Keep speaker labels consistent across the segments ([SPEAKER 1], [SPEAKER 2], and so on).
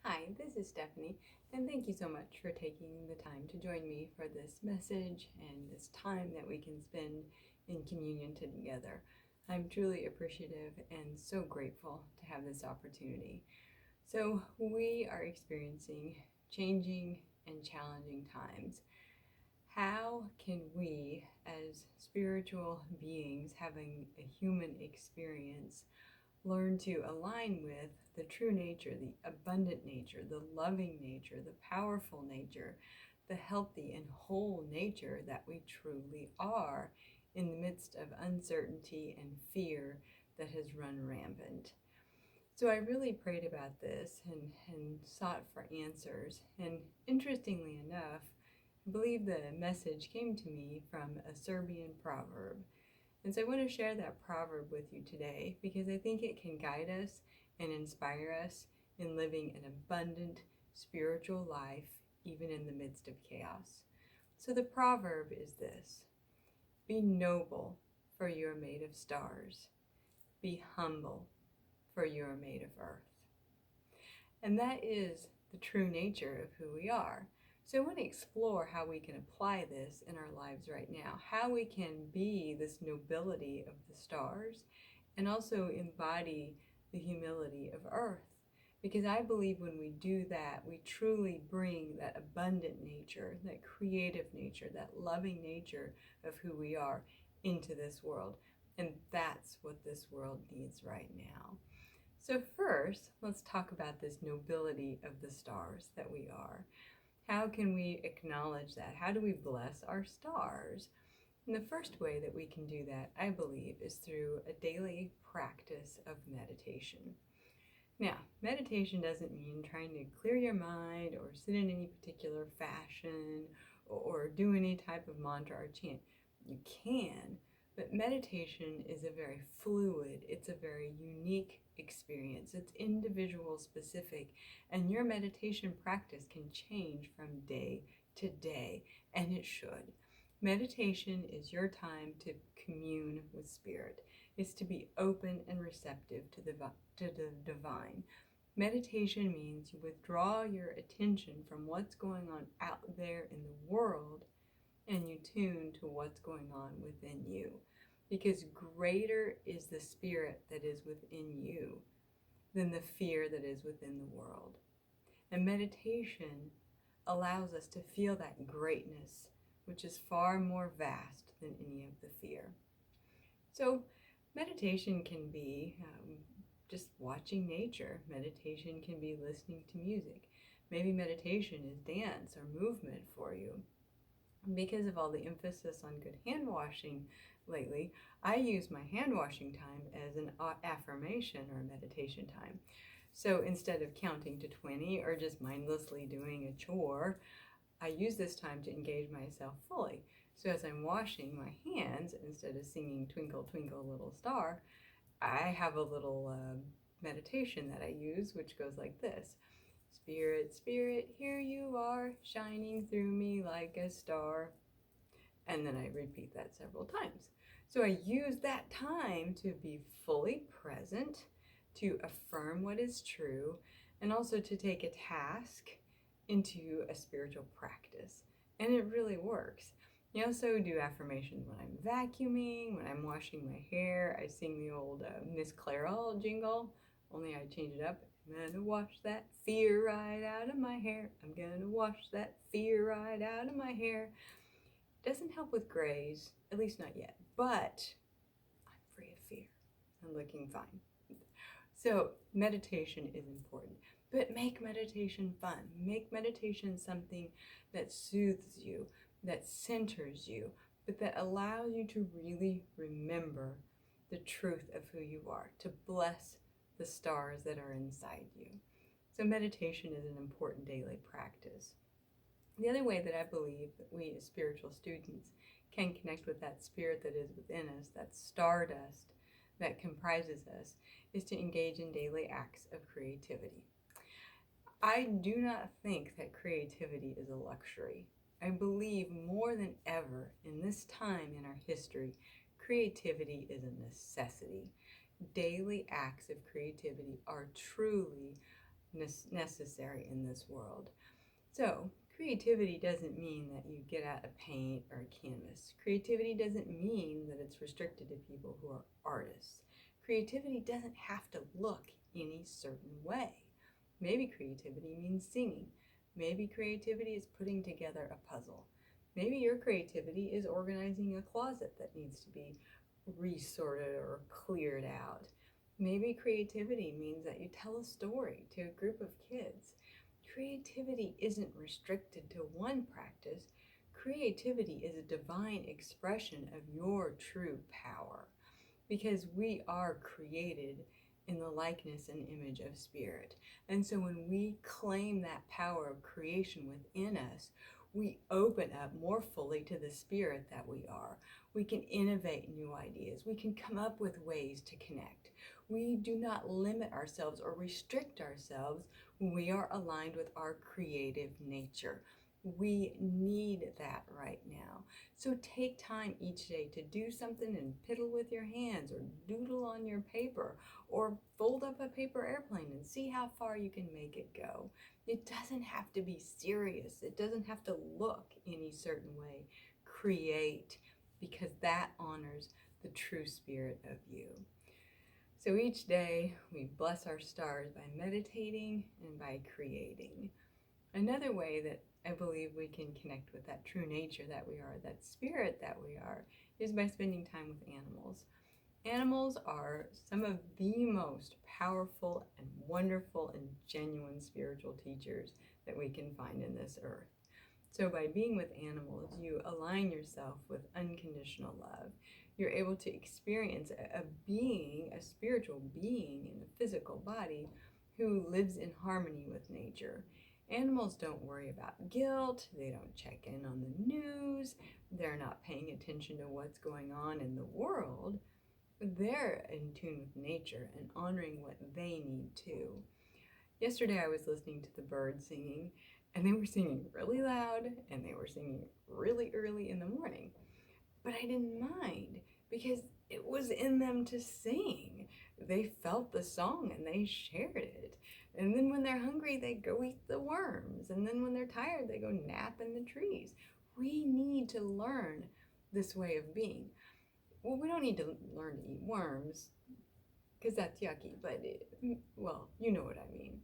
[SPEAKER 1] Hi, this is Stephanie, and thank you so much for taking the time to join me for this message and this time that we can spend in communion together. I'm truly appreciative and so grateful to have this opportunity. So, we are experiencing changing and challenging times. How can we, as spiritual beings having a human experience, learn to align with the true nature, the abundant nature, the loving nature, the powerful nature, the healthy and whole nature that we truly are in the midst of uncertainty and fear that has run rampant? So I really prayed about this and sought for answers. And interestingly enough, I believe the message came to me from a Serbian proverb. And so I want to share that proverb with you today because I think it can guide us and inspire us in living an abundant spiritual life, even in the midst of chaos. So the proverb is this: be noble, for you are made of stars. Be humble, for you are made of earth. And that is the true nature of who we are. So I want to explore how we can apply this in our lives right now, how we can be this nobility of the stars and also embody the humility of earth. Because I believe when we do that, we truly bring that abundant nature, that creative nature, that loving nature of who we are into this world. And that's what this world needs right now. So first, let's talk about this nobility of the stars that we are. How can we acknowledge that? How do we bless our stars? And the first way that we can do that, I believe, is through a daily practice of meditation. Now, meditation doesn't mean trying to clear your mind or sit in any particular fashion or do any type of mantra or chant. You can, but meditation is a very fluid, it's a very unique experience. It's individual specific, and your meditation practice can change from day to day, and it should. Meditation is your time to commune with spirit. It's to be open and receptive to the divine. Meditation means you withdraw your attention from what's going on out there in the world and you tune to what's going on within you. Because greater is the spirit that is within you than the fear that is within the world. And meditation allows us to feel that greatness, which is far more vast than any of the fear. So meditation can be just watching nature. Meditation can be listening to music. Maybe meditation is dance or movement for you. Because of all the emphasis on good hand washing lately, I use my hand washing time as an affirmation or meditation time. So instead of counting to 20 or just mindlessly doing a chore, I use this time to engage myself fully. So as I'm washing my hands, instead of singing Twinkle, Twinkle, Little Star, I have a little meditation that I use, which goes like this. Spirit, Spirit, here you are, shining through me like a star. And then I repeat that several times. So I use that time to be fully present, to affirm what is true, and also to take a task into a spiritual practice. And it really works. I also do affirmations when I'm vacuuming, when I'm washing my hair. I sing the old Miss Clairol jingle, only I change it up. I'm gonna wash that fear right out of my hair. I'm gonna wash that fear right out of my hair. Doesn't help with grays, at least not yet, but I'm free of fear. I'm looking fine. So meditation is important, but make meditation fun. Make meditation something that soothes you, that centers you, but that allows you to really remember the truth of who you are, to bless the stars that are inside you. So meditation is an important daily practice. The other way that I believe that we as spiritual students can connect with that spirit that is within us, that stardust that comprises us, is to engage in daily acts of creativity. I do not think that creativity is a luxury. I believe more than ever in this time in our history, creativity is a necessity. Daily acts of creativity are truly necessary in this world. So, creativity doesn't mean that you get out a paint or a canvas. Creativity doesn't mean that it's restricted to people who are artists. Creativity doesn't have to look any certain way. Maybe creativity means singing. Maybe creativity is putting together a puzzle. Maybe your creativity is organizing a closet that needs to be resorted or cleared out. Maybe creativity means that you tell a story to a group of kids. Creativity isn't restricted to one practice. Creativity is a divine expression of your true power, because we are created in the likeness and image of Spirit. And so when we claim that power of creation within us, we open up more fully to the Spirit that we are. We can innovate new ideas. We can come up with ways to connect. We do not limit ourselves or restrict ourselves when we are aligned with our creative nature. We need that right now. So take time each day to do something and piddle with your hands, or doodle on your paper, or fold up a paper airplane and see how far you can make it go. It doesn't have to be serious. It doesn't have to look any certain way. Create, because that honors the true spirit of you. So each day we bless our stars by meditating and by creating. Another way that I believe we can connect with that true nature that we are, that spirit that we are, is by spending time with animals. Animals are some of the most powerful and wonderful and genuine spiritual teachers that we can find in this earth. So by being with animals, you align yourself with unconditional love. You're able to experience a being, a spiritual being in a physical body who lives in harmony with nature. Animals don't worry about guilt. They don't check in on the news. They're not paying attention to what's going on in the world. They're in tune with nature and honoring what they need too. Yesterday I was listening to the birds singing, and they were singing really loud, and they were singing really early in the morning. But I didn't mind, because it was in them to sing. They felt the song and they shared it. And then when they're hungry, they go eat the worms. And then when they're tired, they go nap in the trees. We need to learn this way of being. Well, we don't need to learn to eat worms, because that's yucky, but well, you know what I mean.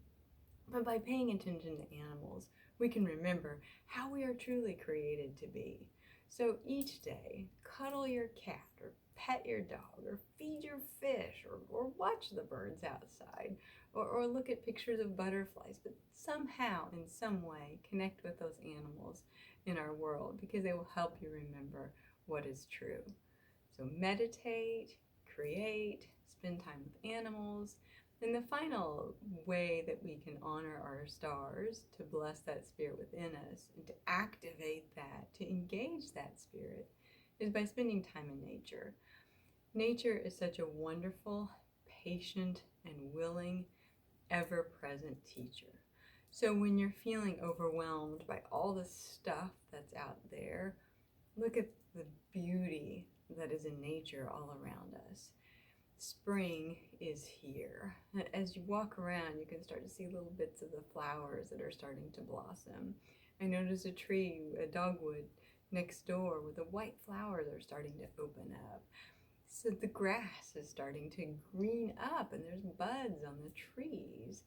[SPEAKER 1] But by paying attention to animals, we can remember how we are truly created to be. So each day, cuddle your cat, or pet your dog, or feed your fish, or watch the birds outside, or look at pictures of butterflies, but somehow, in some way, connect with those animals in our world, because they will help you remember what is true. So meditate, create, spend time with animals. And the final way that we can honor our stars, to bless that spirit within us, and to activate that, to engage that spirit, is by spending time in nature. Nature is such a wonderful, patient, and willing, ever-present teacher. So when you're feeling overwhelmed by all the stuff that's out there, look at the beauty that is in nature all around us. Spring is here. As you walk around, you can start to see little bits of the flowers that are starting to blossom. I noticed a tree, a dogwood next door, where the white flowers are starting to open up. So the grass is starting to green up, and there's buds on the trees.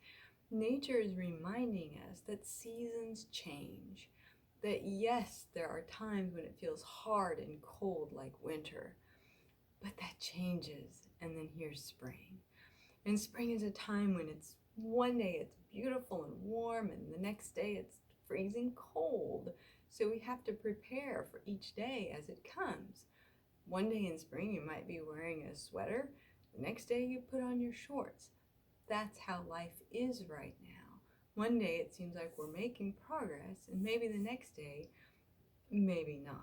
[SPEAKER 1] Nature is reminding us that seasons change. That yes, there are times when it feels hard and cold like winter, but that changes, and then here's spring. And spring is a time when it's one day it's beautiful and warm, and the next day it's freezing cold. So we have to prepare for each day as it comes. One day in spring you might be wearing a sweater, the next day you put on your shorts. That's how life is right now. One day it seems like we're making progress, and maybe the next day, maybe not.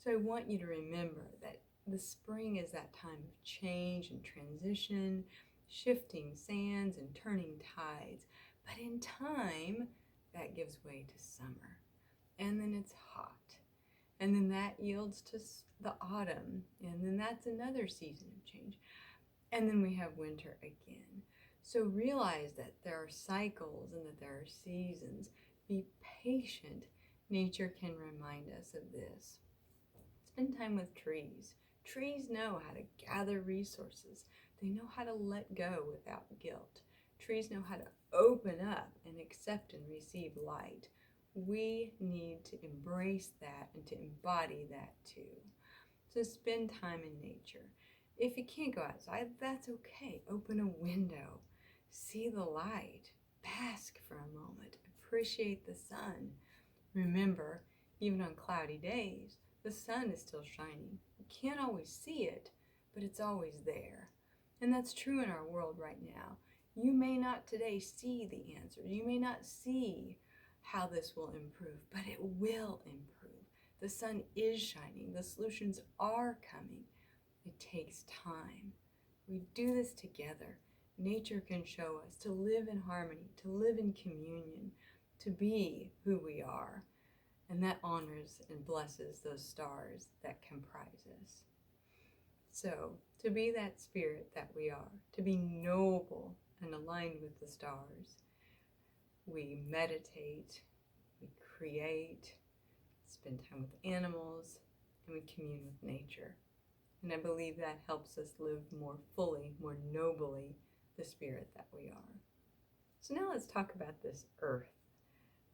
[SPEAKER 1] So I want you to remember that the spring is that time of change and transition, shifting sands and turning tides. But in time, that gives way to summer. And then it's hot. And then that yields to the autumn. And then that's another season of change. And then we have winter again. So realize that there are cycles and that there are seasons. Be patient. Nature can remind us of this. Spend time with trees. Trees know how to gather resources. They know how to let go without guilt. Trees know how to open up and accept and receive light. We need to embrace that and to embody that too. So spend time in nature. If you can't go outside, that's okay. Open a window. See the light. Bask for a moment. Appreciate the sun. Remember, even on cloudy days, the sun is still shining. You can't always see it, but it's always there. And that's true in our world right now. You may not today see the answer. You may not see how this will improve, but it will improve. The sun is shining. The solutions are coming. It takes time. We do this together. Nature can show us to live in harmony, to live in communion, to be who we are. And that honors and blesses those stars that comprise us. So, to be that spirit that we are, to be noble and aligned with the stars, we meditate, we create, spend time with animals, and we commune with nature. And I believe that helps us live more fully, more nobly, the spirit that we are. So now let's talk about this earth.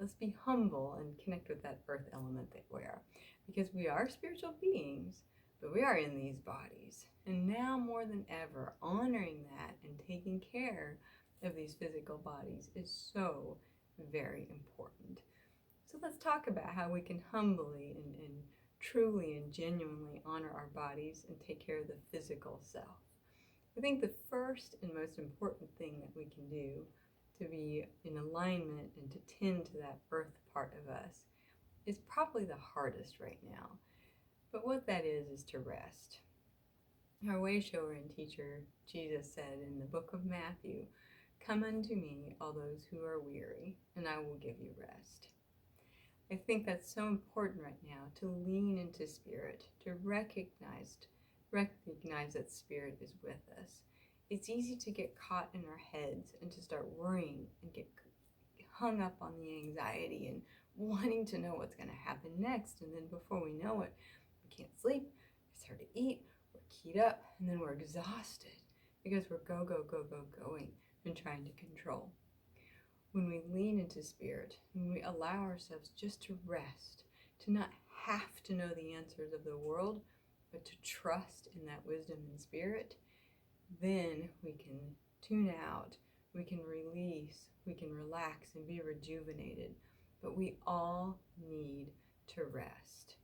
[SPEAKER 1] Let's be humble and connect with that earth element that we are. Because we are spiritual beings, but we are in these bodies. And now more than ever, honoring that and taking care of these physical bodies is so very important. So let's talk about how we can humbly and truly and genuinely honor our bodies and take care of the physical self. I think the first and most important thing that we can do to be in alignment and to tend to that earth part of us is probably the hardest right now. But what that is to rest. Our way shower and teacher, Jesus, said in the book of Matthew, "Come unto me, all those who are weary, and I will give you rest." I think that's so important right now, to lean into spirit, to recognize that spirit is with us. It's easy to get caught in our heads and to start worrying and get hung up on the anxiety and wanting to know what's going to happen next. And then before we know it, we can't sleep, it's hard to eat, we're keyed up, and then we're exhausted because we're going and trying to control. When we lean into spirit, when we allow ourselves just to rest, to not have to know the answers of the world, but to trust in that wisdom and spirit, then we can tune out, we can release, we can relax and be rejuvenated. But we all need to rest.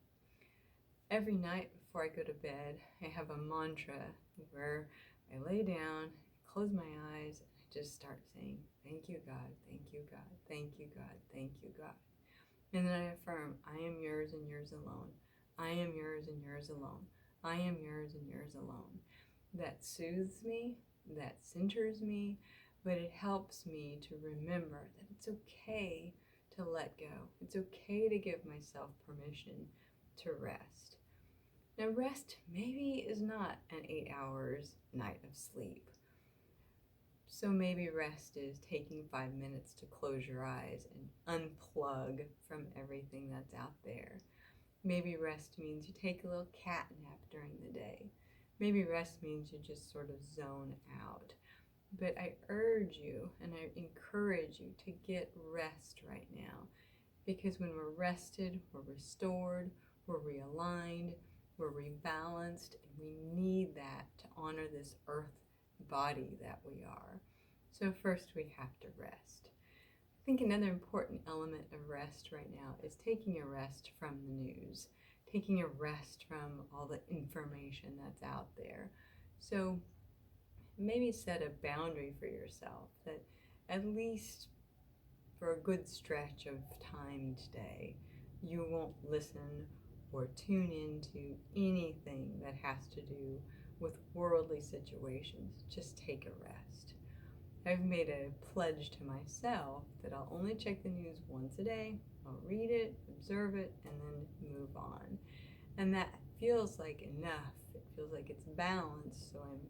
[SPEAKER 1] Every night before I go to bed, I have a mantra where I lay down, close my eyes, and I just start saying, "Thank you, God, thank you, God, thank you, God, thank you, God." And then I affirm, "I am yours and yours alone. I am yours and yours alone. I am yours and yours alone." That soothes me, that centers me, but it helps me to remember that it's okay to let go. It's okay to give myself permission to rest. Now, rest maybe is not an 8 hours night of sleep. So maybe rest is taking 5 minutes to close your eyes and unplug from everything that's out there. Maybe rest means you take a little cat nap during the day. Maybe rest means you just sort of zone out. But I urge you and I encourage you to get rest right now. Because when we're rested, we're restored, we're realigned, we're rebalanced, and we need that to honor this earth body that we are. So first we have to rest. I think another important element of rest right now is taking a rest from the news, taking a rest from all the information that's out there. So maybe set a boundary for yourself that at least for a good stretch of time today, you won't listen or tune into anything that has to do with worldly situations. Just take a rest. I've made a pledge to myself that I'll only check the news once a day. I'll read it, observe it, and then move on. And that feels like enough. It feels like it's balanced, so I'm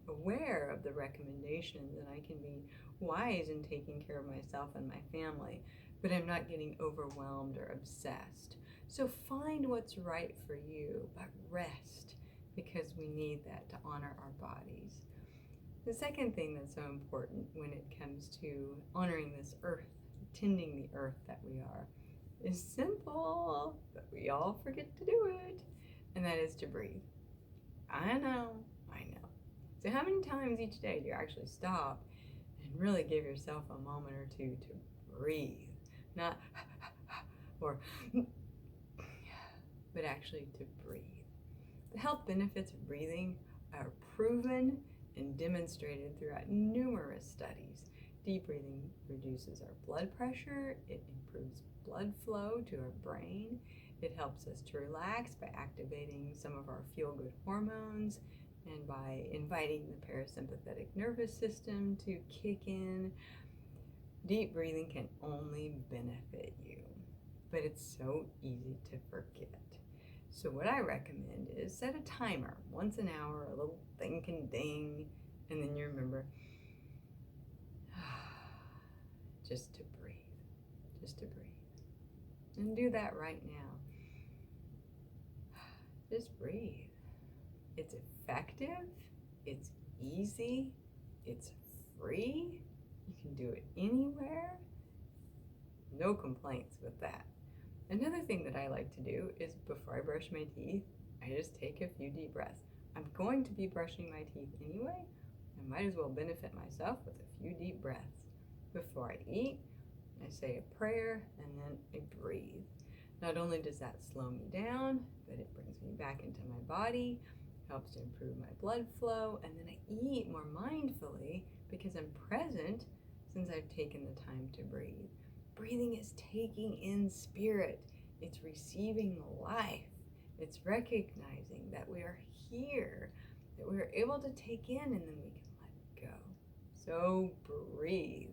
[SPEAKER 1] aware of the recommendations, and I can be wise in taking care of myself and my family, but I'm not getting overwhelmed or obsessed. So find what's right for you, but rest, because we need that to honor our bodies. The second thing that's so important when it comes to honoring this earth, tending the earth that we are, is simple, but we all forget to do it, and that is to breathe. I know. So how many times each day do you actually stop and really give yourself a moment or two to breathe? Not or but actually to breathe. The health benefits of breathing are proven and demonstrated throughout numerous studies. Deep breathing reduces our blood pressure, it improves blood flow to our brain, it helps us to relax by activating some of our feel-good hormones and by inviting the parasympathetic nervous system to kick in. Deep breathing can only benefit you, but it's so easy to forget. So what I recommend is set a timer once an hour, a little thing can ding, and then you remember just to breathe. And do that right now. Just breathe. It's effective, it's easy, it's free, you can do it anywhere. No complaints with that. Another thing that I like to do is before I brush my teeth, I just take a few deep breaths. I'm going to be brushing my teeth anyway. I might as well benefit myself with a few deep breaths. Before I eat, I say a prayer and then I breathe. Not only does that slow me down, but it brings me back into my body, helps to improve my blood flow, and then I eat more mindfully because I'm present since I've taken the time to breathe. Breathing is taking in spirit. It's receiving life. It's recognizing that we are here, that we are able to take in, and then we can let go. So breathe.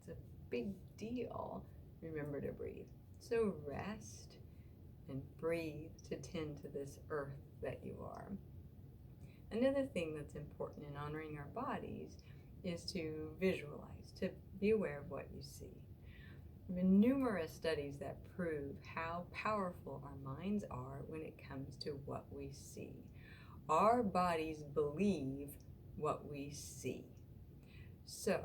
[SPEAKER 1] It's a big deal. Remember to breathe. So rest and breathe to tend to this earth that you are. Another thing that's important in honoring our bodies is to visualize, to be aware of what you see. There have been numerous studies that prove how powerful our minds are when it comes to what we see. Our bodies believe what we see. So,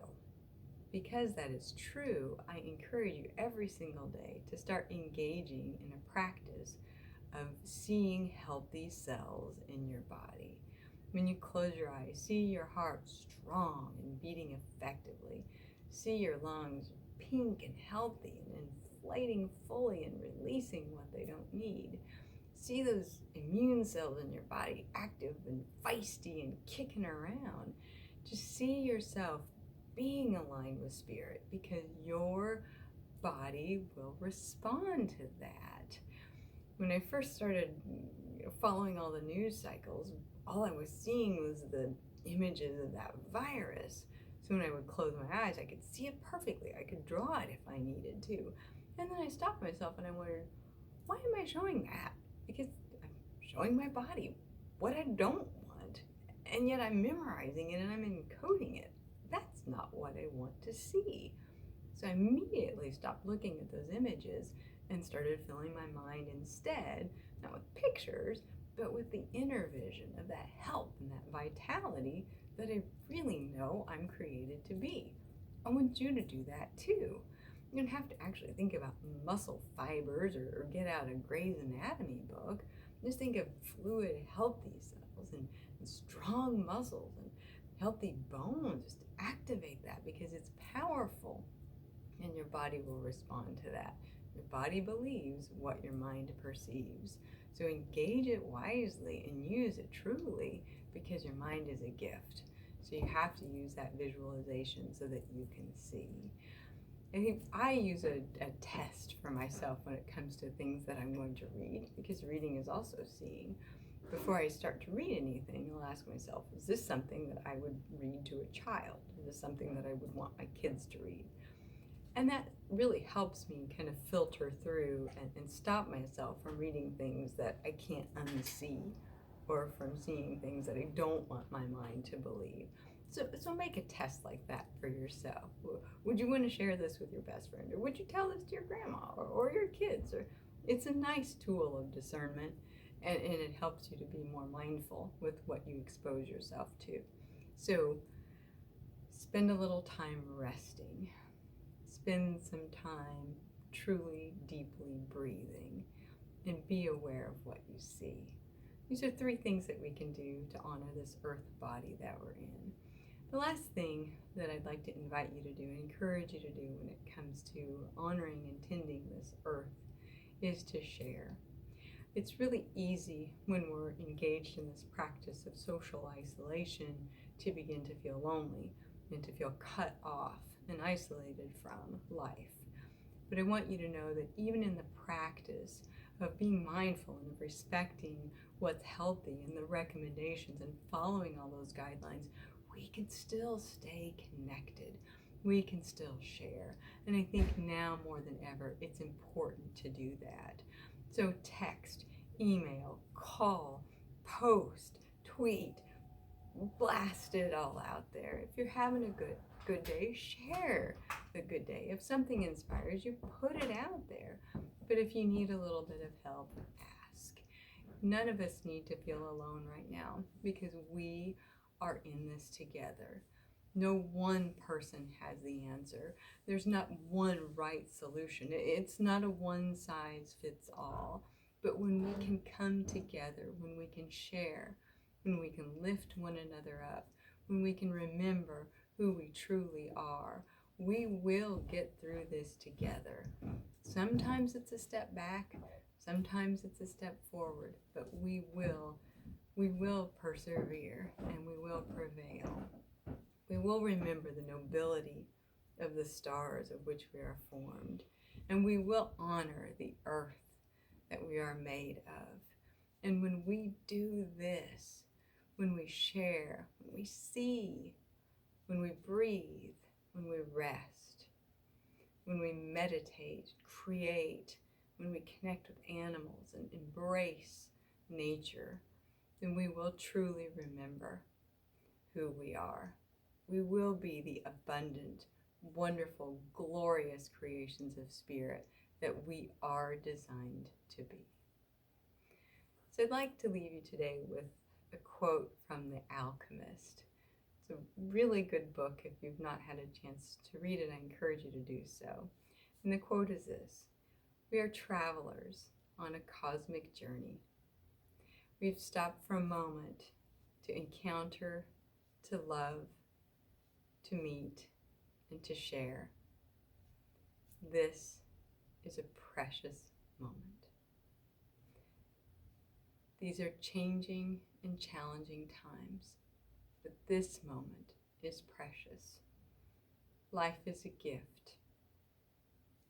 [SPEAKER 1] because that is true, I encourage you every single day to start engaging in a practice of seeing healthy cells in your body. When you close your eyes, see your heart strong and beating effectively. See your lungs pink and healthy and inflating fully and releasing what they don't need. See those immune cells in your body active and feisty and kicking around. Just see yourself being aligned with spirit, because your body will respond to that. When I first started following all the news cycles, all I was seeing was the images of that virus. So when I would close my eyes, I could see it perfectly. I could draw it if I needed to. And then I stopped myself and I wondered, why am I showing that? Because I'm showing my body what I don't want. And yet I'm memorizing it and I'm encoding it. That's not what I want to see. So I immediately stopped looking at those images and started filling my mind instead, not with pictures, but with the inner vision of that health and that vitality that I really know I'm created to be. I want you to do that too. You don't have to actually think about muscle fibers or get out a Gray's Anatomy book. Just think of fluid, healthy cells and strong muscles and healthy bones. Just activate that because it's powerful and your body will respond to that. Your body believes what your mind perceives. So engage it wisely and use it truly, because your mind is a gift. So you have to use that visualization so that you can see. I think I use a test for myself when it comes to things that I'm going to read, because reading is also seeing. Before I start to read anything, I'll ask myself, is this something that I would read to a child? Is this something that I would want my kids to read? And that really helps me kind of filter through and stop myself from reading things that I can't unsee. or from seeing things that I don't want my mind to believe. So make a test like that for yourself. Would you want to share this with your best friend, or would you tell this to your grandma or your kids? Or it's a nice tool of discernment, and it helps you to be more mindful with what you expose yourself to. So spend a little time resting. Spend some time truly, deeply breathing, and be aware of what you see. These are 3 things that we can do to honor this earth body that we're in. The last thing that I'd like to invite you to do and encourage you to do when it comes to honoring and tending this earth is to share. It's really easy when we're engaged in this practice of social isolation to begin to feel lonely and to feel cut off and isolated from life. But I want you to know that even in the practice of being mindful and of respecting what's healthy and the recommendations and following all those guidelines, we can still stay connected. We can still share. And I think now more than ever, it's important to do that. So text, email, call, post, tweet, blast it all out there. If you're having a good day, share the good day. If something inspires you, put it out there. But if you need a little bit of help, ask. None of us need to feel alone right now because we are in this together. No one person has the answer. There's not one right solution. It's not a one size fits all. But when we can come together, when we can share, when we can lift one another up, when we can remember who we truly are, we will get through this together. Sometimes it's a step back, sometimes it's a step forward, but we will persevere and we will prevail. We will remember the nobility of the stars of which we are formed, and we will honor the earth that we are made of. And when we do this, when we share, when we see, when we breathe, when we rest, when we meditate, create, when we connect with animals and embrace nature, then we will truly remember who we are. We will be the abundant, wonderful, glorious creations of spirit that we are designed to be. So I'd like to leave you today with a quote from The Alchemist. It's a really good book. If you've not had a chance to read it, I encourage you to do so. And the quote is this: "We are travelers on a cosmic journey. We've stopped for a moment to encounter, to love, to meet, and to share. This is a precious moment. These are changing and challenging times, but this moment is precious. Life is a gift.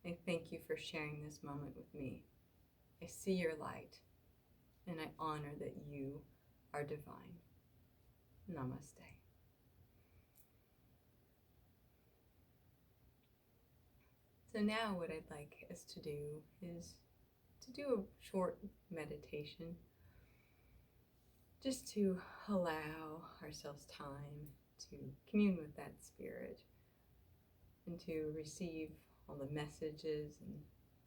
[SPEAKER 1] I thank you for sharing this moment with me. I see your light, and I honor that you are divine. Namaste." So now what I'd like us to do is to do a short meditation, just to allow ourselves time to commune with that spirit and to receive all the messages and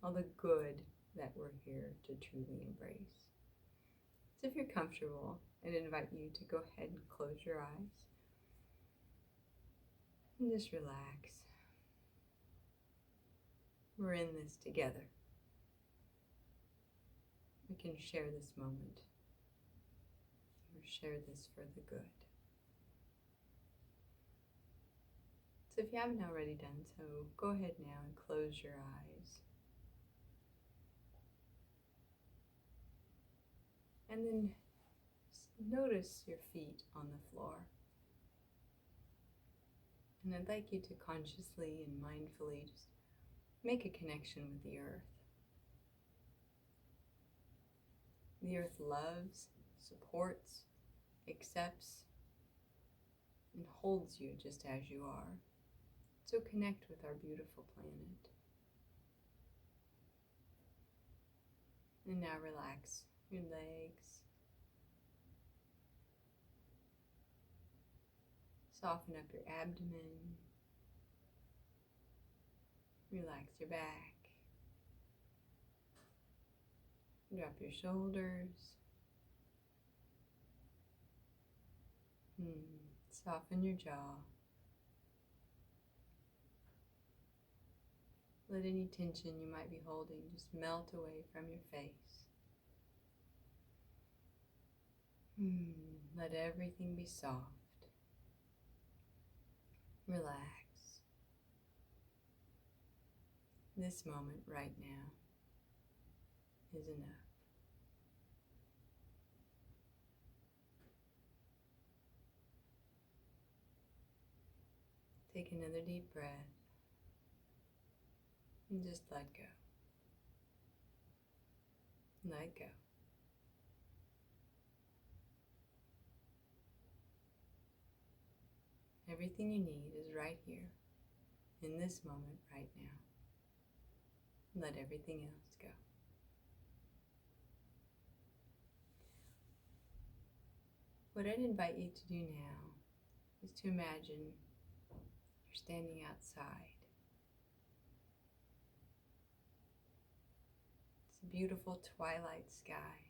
[SPEAKER 1] all the good that we're here to truly embrace. So if you're comfortable, I'd invite you to go ahead and close your eyes and just relax. We're in this together. We can share this moment or share this for the good. So if you haven't already done so, go ahead now and close your eyes. And then notice your feet on the floor. And I'd like you to consciously and mindfully just make a connection with the earth. The earth loves, supports, accepts, and holds you just as you are. So connect with our beautiful planet. And now relax your legs, Soften up your abdomen. Relax your back. Drop your shoulders. Soften your jaw. Let any tension you might be holding just melt away from your face. Let everything be soft. Relax. This moment right now is enough. Take another deep breath and just let go. Let go. Everything you need is right here, in this moment right now. Let everything else go. What I'd invite you to do now is to imagine you're standing outside. It's a beautiful twilight sky,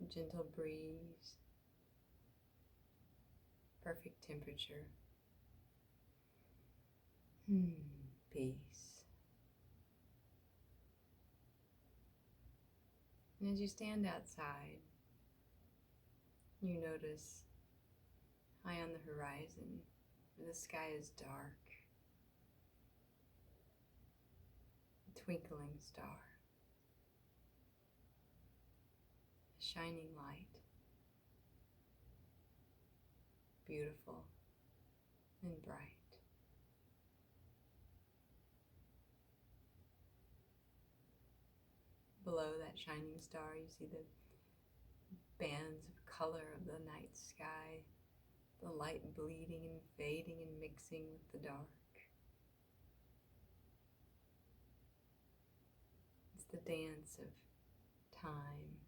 [SPEAKER 1] a gentle breeze, perfect temperature, peace. And as you stand outside, you notice high on the horizon, where the sky is dark, a twinkling star, a shining light, beautiful and bright. Below that shining star, you see the bands of color of the night sky, the light bleeding and fading and mixing with the dark. It's the dance of time.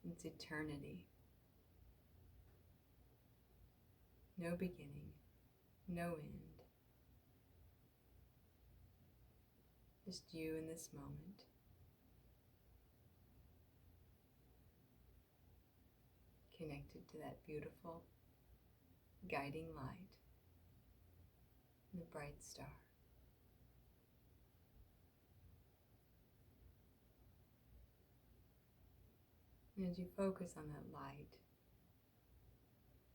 [SPEAKER 1] It's eternity. No beginning, no end. Just you in this moment. Connected to that beautiful guiding light, the bright star. And as you focus on that light,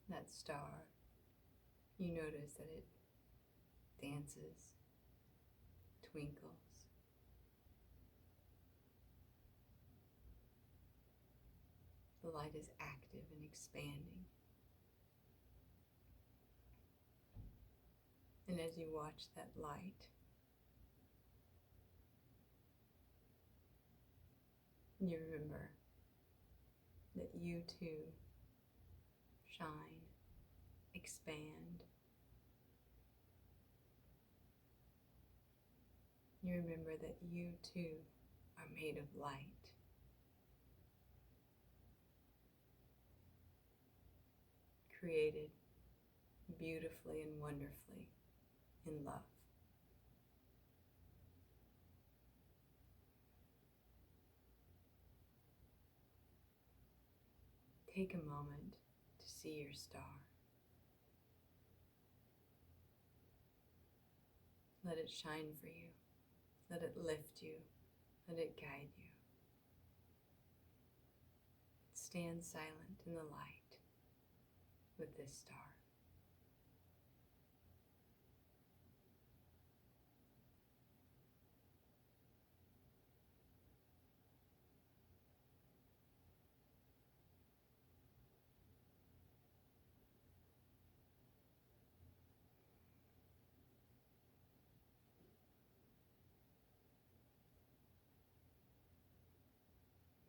[SPEAKER 1] that star, you notice that it dances, twinkles. The light is active and expanding. And as you watch that light, you remember that you too shine, expand. You remember that you too are made of light. Created beautifully and wonderfully in love. Take a moment to see your star. Let it shine for you. Let it lift you. Let it guide you. Stand silent in the light with this star.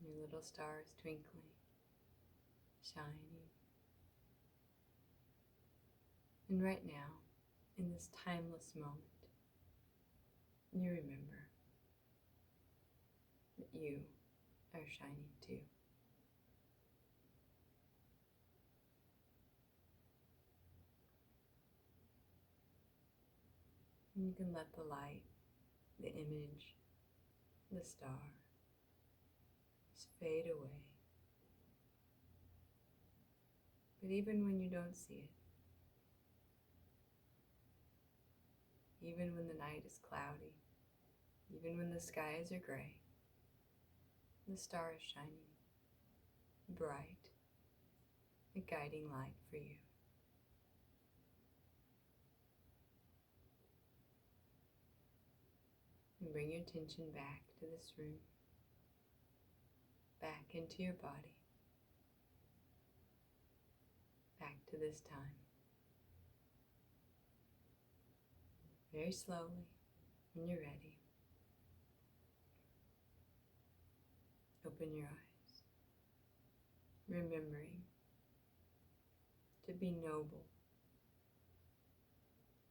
[SPEAKER 1] Your little star is twinkling, shining. And right now, in this timeless moment, you remember that you are shining too. And you can let the light, the image, the star just fade away. But even when you don't see it, even when the night is cloudy, even when the skies are gray, the star is shining bright, a guiding light for you. And bring your attention back to this room, back into your body, back to this time. Very slowly, when you're ready, open your eyes, remembering to be noble,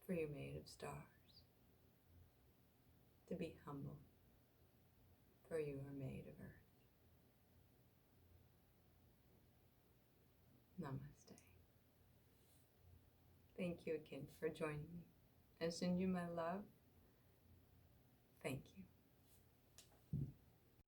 [SPEAKER 1] for you're made of stars, to be humble, for you are made of earth. Namaste. Thank you again for joining me. I send you my love. Thank you.